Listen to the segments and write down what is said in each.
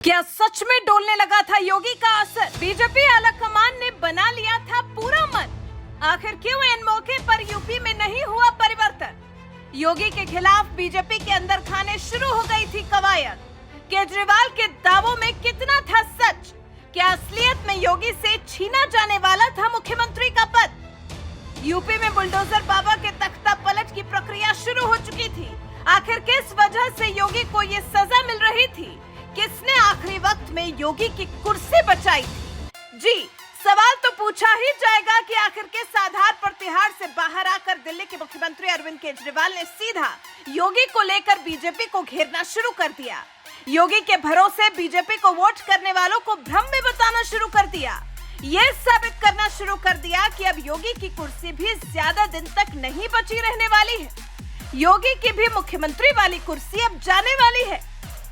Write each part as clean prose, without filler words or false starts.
क्या सच में डोलने लगा था योगी का असर? बीजेपी आलाकमान ने बना लिया था पूरा मन। आखिर क्यों इन मौके पर यूपी में नहीं हुआ परिवर्तन? योगी के खिलाफ बीजेपी के अंदर खाने शुरू हो गई थी कवायद। केजरीवाल के दावों में कितना था सच? क्या असलियत में योगी से छीना जाने वाला था मुख्यमंत्री का पद? यूपी में बुलडोजर बाबा के तख्ता पलट की प्रक्रिया शुरू हो चुकी थी। आखिर किस वजह से योगी को ये सजा मिल रही थी? किसने आखिरी वक्त में योगी की कुर्सी बचाई थी? जी, सवाल तो पूछा ही जाएगा कि आखिर किस आधार पर तिहाड़ से बाहर आकर दिल्ली के मुख्यमंत्री अरविंद केजरीवाल ने सीधा योगी को लेकर बीजेपी को घेरना शुरू कर दिया। योगी के भरोसे बीजेपी को वोट करने वालों को भ्रम में बताना शुरू कर दिया। ये साबित करना शुरू कर दिया कि अब योगी की कुर्सी भी ज्यादा दिन तक नहीं बची रहने वाली है। योगी की भी मुख्यमंत्री वाली कुर्सी अब जाने वाली है,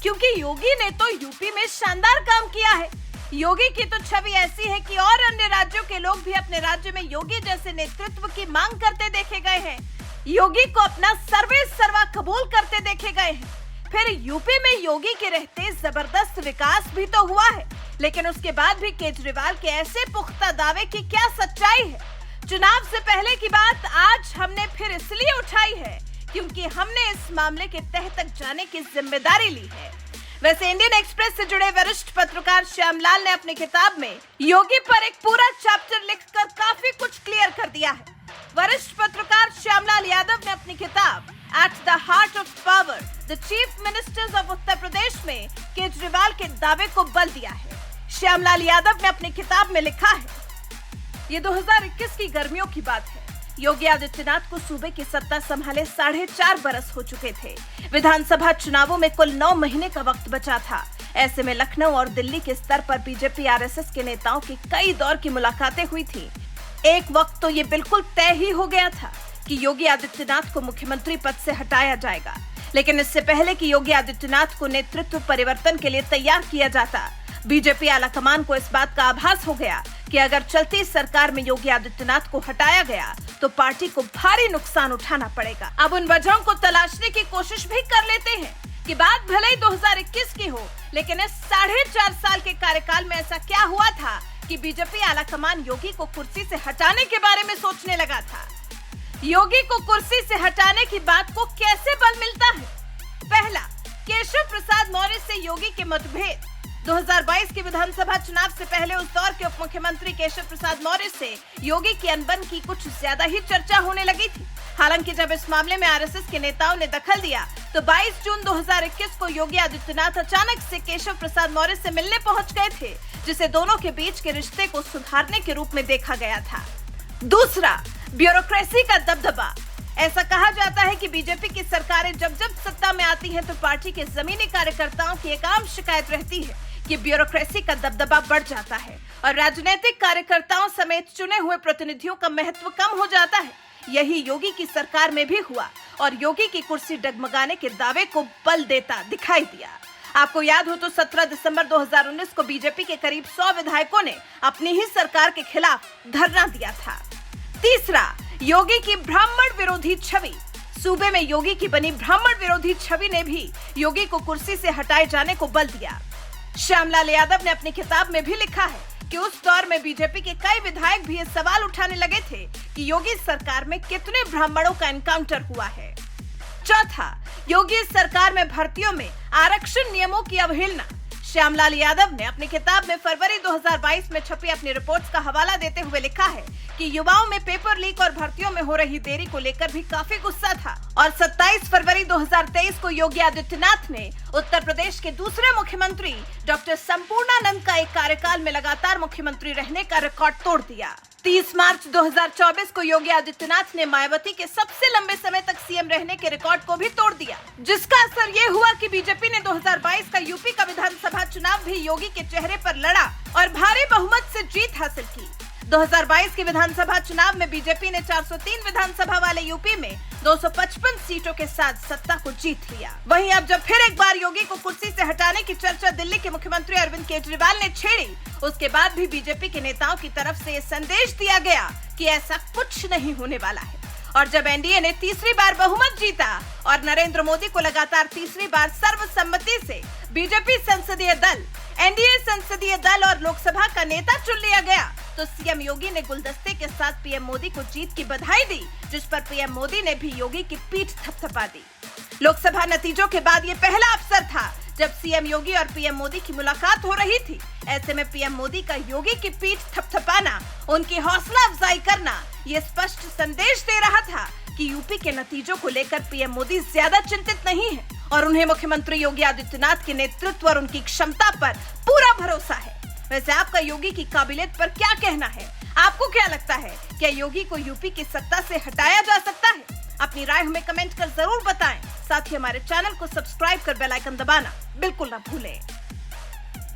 क्योंकि योगी ने तो यूपी में शानदार काम किया है। योगी की तो छवि ऐसी है कि और अन्य राज्यों के लोग भी अपने राज्य में योगी जैसे नेतृत्व की मांग करते देखे गए हैं। योगी को अपना सर्वे सर्वा कबूल करते देखे गए हैं। फिर यूपी में योगी के रहते जबरदस्त विकास भी तो हुआ है, लेकिन उसके बाद भी केजरीवाल के ऐसे पुख्ता दावे की क्या सच्चाई है? चुनाव से पहले की बात आज हमने फिर इसलिए उठाई है क्योंकि हमने इस मामले के तह तक जाने की जिम्मेदारी ली है। वैसे इंडियन एक्सप्रेस से जुड़े वरिष्ठ पत्रकार श्यामलाल ने अपनी किताब में योगी पर एक पूरा चैप्टर लिखकर काफी कुछ क्लियर कर दिया है। वरिष्ठ पत्रकार श्यामलाल यादव ने अपनी किताब at the heart of power the chief ministers of Uttar Pradesh में केजरीवाल के दावे को बल दिया है। श्यामलाल यादव ने अपनी किताब में लिखा है, ये 2021 की गर्मियों की बात है। योगी आदित्यनाथ को सूबे की सत्ता संभाले 4.5 बरस हो चुके थे। विधानसभा चुनावों में कुल 9 महीने का वक्त बचा था। ऐसे में लखनऊ और दिल्ली के स्तर पर बीजेपी आरएसएस के नेताओं की कई दौर की मुलाकातें हुई थी। एक वक्त तो ये बिल्कुल तय ही हो गया था कि योगी आदित्यनाथ को मुख्यमंत्री पद से हटाया जाएगा, लेकिन इससे पहले कि योगी आदित्यनाथ को नेतृत्व परिवर्तन के लिए तैयार किया जाता, बीजेपी आलाकमान को इस बात का आभास हो गया कि अगर चलती सरकार में योगी आदित्यनाथ को हटाया गया तो पार्टी को भारी नुकसान उठाना पड़ेगा। अब उन वजहों को तलाशने की कोशिश भी कर लेते हैं कि बात भले ही 2021 की हो, लेकिन इस 4.5 साल के कार्यकाल में ऐसा क्या हुआ था कि बीजेपी आलाकमान योगी को कुर्सी से हटाने के बारे में सोचने लगा था। योगी को कुर्सी से हटाने की बात को कैसे बल मिलता है? पहला, केशव प्रसाद मौर्य से योगी के मतभेद। 2022 के विधानसभा चुनाव से पहले उस दौर के उप मुख्यमंत्री केशव प्रसाद मौर्य से योगी की अनबन की कुछ ज्यादा ही चर्चा होने लगी थी। हालांकि जब इस मामले में आरएसएस के नेताओं ने दखल दिया तो 22 जून 2021 को योगी आदित्यनाथ अचानक से केशव प्रसाद मौर्य से मिलने पहुंच गए थे, जिसे दोनों के बीच के रिश्ते को सुधारने के रूप में देखा गया था। दूसरा, ब्यूरोक्रेसी का दबदबा। ऐसा कहा जाता है कि बीजेपी की सरकारें जब जब सत्ता में आती हैं तो पार्टी के जमीनी कार्यकर्ताओं की एक आम शिकायत रहती है कि ब्यूरोक्रेसी का दबदबा बढ़ जाता है और राजनीतिक कार्यकर्ताओं समेत चुने हुए प्रतिनिधियों का महत्व कम हो जाता है। यही योगी की सरकार में भी हुआ और योगी की कुर्सी डगमगाने के दावे को बल देता दिखाई दिया। आपको याद हो तो 17 दिसंबर 2019 को बीजेपी के करीब 100 विधायकों ने अपनी ही सरकार के खिलाफ धरना दिया था। तीसरा, योगी की ब्राह्मण विरोधी छवि। सूबे में योगी की बनी ब्राह्मण विरोधी छवि ने भी योगी को कुर्सी से हटाए जाने को बल दिया। श्यामलाल यादव ने अपनी किताब में भी लिखा है कि उस दौर में बीजेपी के कई विधायक भी ये सवाल उठाने लगे थे कि योगी सरकार में कितने ब्राह्मणों का एनकाउंटर हुआ है। चौथा, योगी सरकार में भर्तियों में आरक्षण नियमों की अवहेलना। श्यामलाल यादव ने अपनी किताब में फरवरी 2022 में छपी अपनी रिपोर्ट्स का हवाला देते हुए लिखा है कि युवाओं में पेपर लीक और भर्तियों में हो रही देरी को लेकर भी काफी गुस्सा था और 27 फरवरी 2023 को योगी आदित्यनाथ ने उत्तर प्रदेश के दूसरे मुख्यमंत्री डॉक्टर संपूर्णानंद का एक कार्यकाल में लगातार मुख्यमंत्री रहने का रिकॉर्ड तोड़ दिया। 30 मार्च 2024 को योगी आदित्यनाथ ने मायावती के सबसे लंबे समय तक सीएम रहने के रिकॉर्ड को भी तोड़ दिया, जिसका असर ये हुआ कि बीजेपी ने 2022 का यूपी का विधानसभा चुनाव भी योगी के चेहरे पर लड़ा और भारी बहुमत से जीत हासिल की। 2022 के विधानसभा चुनाव में बीजेपी ने 403 विधानसभा वाले यूपी में 255 सीटों के साथ सत्ता को जीत लिया। वहीं अब जब फिर एक बार योगी को कुर्सी से हटाने की चर्चा दिल्ली के मुख्यमंत्री अरविंद केजरीवाल ने छेड़ी, उसके बाद भी बीजेपी के नेताओं की तरफ से ये संदेश दिया गया कि ऐसा कुछ नहीं होने वाला है और जब एनडीए ने तीसरी बार बहुमत जीता और नरेंद्र मोदी को लगातार तीसरी बार सर्वसम्मति से बीजेपी संसदीय दल, एनडीए संसदीय दल और लोकसभा का नेता चुन लिया गया, तो सीएम योगी ने गुलदस्ते के साथ पीएम मोदी को जीत की बधाई दी, जिस पर पीएम मोदी ने भी योगी की पीठ थपथपा दी। लोकसभा नतीजों के बाद ये पहला अवसर था जब सीएम योगी और पीएम मोदी की मुलाकात हो रही थी। ऐसे में पीएम मोदी का योगी की पीठ थपथपाना, उनकी हौसला अफजाई करना, ये स्पष्ट संदेश दे रहा था कि यूपी के नतीजों को लेकर पीएम मोदी ज्यादा चिंतित नहीं है और उन्हें मुख्यमंत्री योगी आदित्यनाथ के नेतृत्व और उनकी क्षमता पर पूरा भरोसा है। वैसे आपका योगी की काबिलियत पर क्या कहना है? आपको क्या लगता है, क्या योगी को यूपी की सत्ता से हटाया जा सकता है? अपनी राय हमें कमेंट कर जरूर बताएं। साथ ही हमारे चैनल को सब्सक्राइब कर बेल आइकन दबाना बिल्कुल ना भूलें।